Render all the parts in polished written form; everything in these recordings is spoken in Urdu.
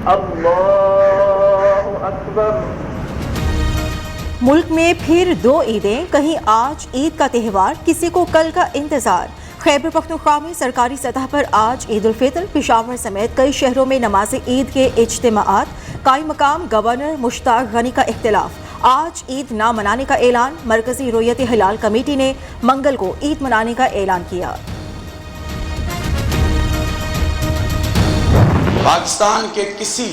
اللہ اکبر۔ ملک میں پھر 2 عیدیں، کہیں آج عید کا تہوار، کسی کو کل کا انتظار۔ خیبر پختونخوا میں سرکاری سطح پر آج عید الفطر، پشاور سمیت کئی شہروں میں نماز عید کے اجتماعات، قائم مقام گورنر مشتاق غنی کا اختلاف۔ آج عید نہ منانے کا اعلان، مرکزی رؤیت ہلال کمیٹی نے منگل کو عید منانے کا اعلان کیا۔ پاکستان کے کسی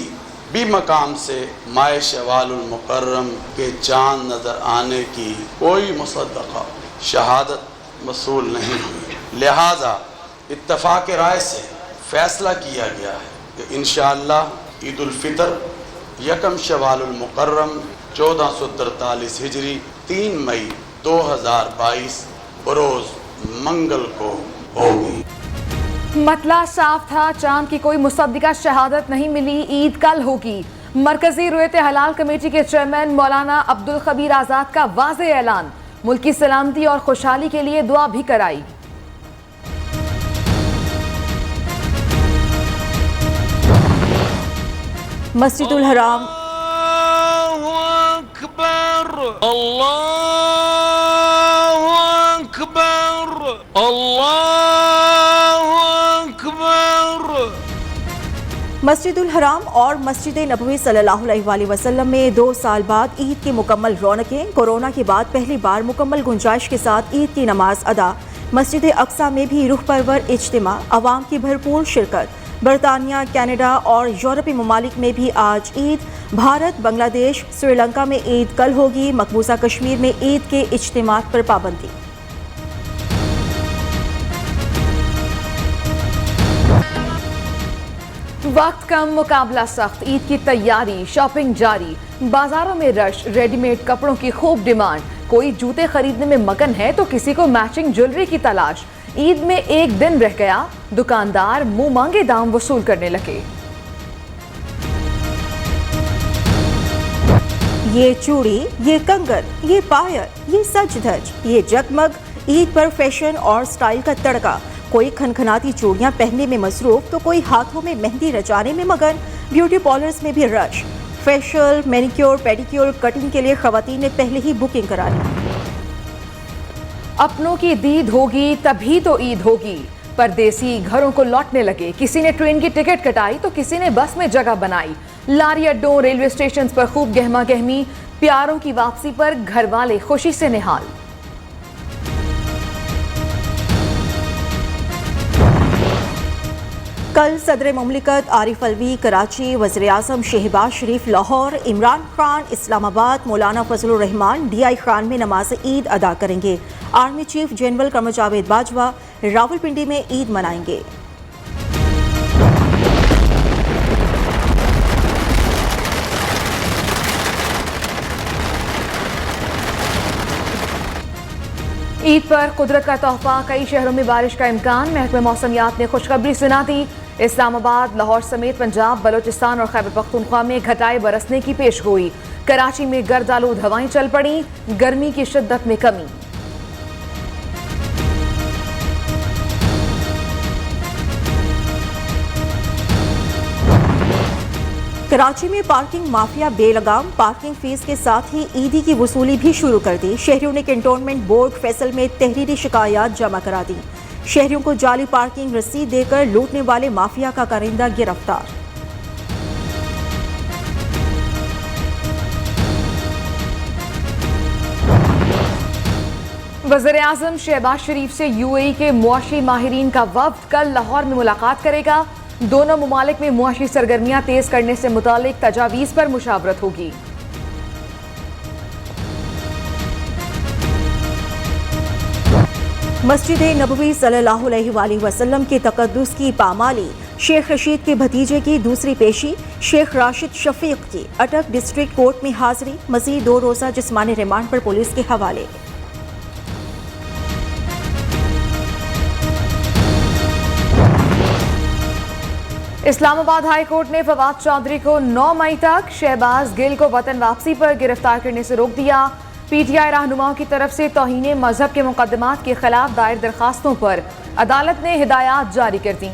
بھی مقام سے ماہ شوال المکرم کے چاند نظر آنے کی کوئی مصدقہ شہادت موصول نہیں ہوئی، لہذا اتفاق رائے سے فیصلہ کیا گیا ہے کہ انشاءاللہ عید الفطر 1 شوال المکرم 1443 ہجری 3 مئی 2022 بروز منگل کو ہوگی۔ مطلع صاف تھا، چاند کی کوئی مصدقہ شہادت نہیں ملی، عید کل ہوگی۔ مرکزی رؤیت ہلال کمیٹی کے چیئرمین مولانا عبدالخبیر آزاد کا واضح اعلان، ملک کی سلامتی اور خوشحالی کے لیے دعا بھی کرائی۔ مسجد الحرام مسجد الحرام اور مسجد نبوی صلی اللہ علیہ وآلہ وسلم میں 2 سال بعد عید کی مکمل رونقیں، کورونا کے بعد پہلی بار مکمل گنجائش کے ساتھ عید کی نماز ادا۔ مسجد اقصی میں بھی روح پرور اجتماع، عوام کی بھرپور شرکت۔ برطانیہ، کینیڈا اور یورپی ممالک میں بھی آج عید۔ بھارت، بنگلہ دیش، سری لنکا میں عید کل ہوگی۔ مقبوضہ کشمیر میں عید کے اجتماعات پر پابندی۔ وقت کم، مقابلہ سخت، عید کی تیاری، شاپنگ جاری، بازاروں میں رش، ریڈی میڈ کپڑوں کی خوب ڈیمانڈ۔ کوئی جوتے خریدنے میں مگن ہے تو کسی کو میچنگ جویلری کی تلاش۔ عید میں 1 دن رہ گیا، دکاندار منہ مانگے دام وصول کرنے لگے۔ یہ چوڑی، یہ کنگن، یہ پائر، یہ سج دھج، یہ جگمگ، عید پر فیشن اور سٹائل کا تڑکا۔ کوئی کھنکھناتی چوڑیاں پہننے میں مصروف تو کوئی ہاتھوں میں مہندی رچانے میں مگن۔ بیوٹی پارلرز میں بھی رش، فیشل، مینیکیور، پیڈیکیور، کٹنگ کے لیے خواتین نے پہلے ہی بکنگ کرا لی۔ اپنوں کی دید ہوگی تبھی تو عید ہوگی۔ پردیسی گھروں کو لوٹنے لگے، کسی نے ٹرین کی ٹکٹ کٹائی تو کسی نے بس میں جگہ بنائی۔ لاری اڈوں، ریلوے اسٹیشنز پر خوب گہما گہمی، پیاروں کی واپسی پر گھر والے خوشی سے نہال۔ کل صدر مملکت عارف الوی کراچی، وزیر اعظم شہباز شریف لاہور، عمران خان اسلام آباد، مولانا فضل الرحمان ڈی آئی خان میں نماز عید ادا کریں گے۔ Army chief general Qamar Javed Bajwa Rawalpindi میں عید منائیں گے۔ عید پر قدرت کا تحفہ، کئی شہروں میں بارش کا امکان، محکمہ موسمیات نے خوشخبری سنا دی۔ اسلام آباد، لاہور سمیت پنجاب، بلوچستان اور خیبر پختونخوا میں گھٹائے برسنے کی پیش گوئی۔ کراچی میں گرد آلود ہوائیں چل پڑیں، گرمی کی شدت میں کمی۔ کراچی میں پارکنگ مافیا بے لگام، پارکنگ فیس کے ساتھ ہی عیدی کی وصولی بھی شروع کر دی۔ شہریوں نے کنٹونمنٹ بورڈ فیصل میں تحریری شکایات جمع کرا دی۔ شہریوں کو جعلی پارکنگ رسید دے کر لوٹنے والے مافیا کا کارندہ گرفتار۔ وزیر اعظم شہباز شریف سے یو اے ای کے معاشی ماہرین کا وفد کل لاہور میں ملاقات کرے گا۔ دونوں ممالک میں معاشی سرگرمیاں تیز کرنے سے متعلق تجاویز پر مشاورت ہوگی۔ مسجد نبوی صلی اللہ علیہ وآلہ وسلم کے تقدس کی پامالی، شیخ رشید کے بھتیجے کی دوسری پیشی، شیخ راشد شفیق کی اٹک ڈسٹرکٹ کورٹ میں حاضری، مزید 2 روزہ جسمانی ریمانڈ پر پولیس کے حوالے۔ اسلام آباد ہائی کورٹ نے فواد چودھری کو 9 مئی تک شہباز گل کو وطن واپسی پر گرفتار کرنے سے روک دیا۔ پی ٹی آئی رہنماؤں کی طرف سے توہین مذہب کے مقدمات کے خلاف دائر درخواستوں پر عدالت نے ہدایات جاری کر دیں۔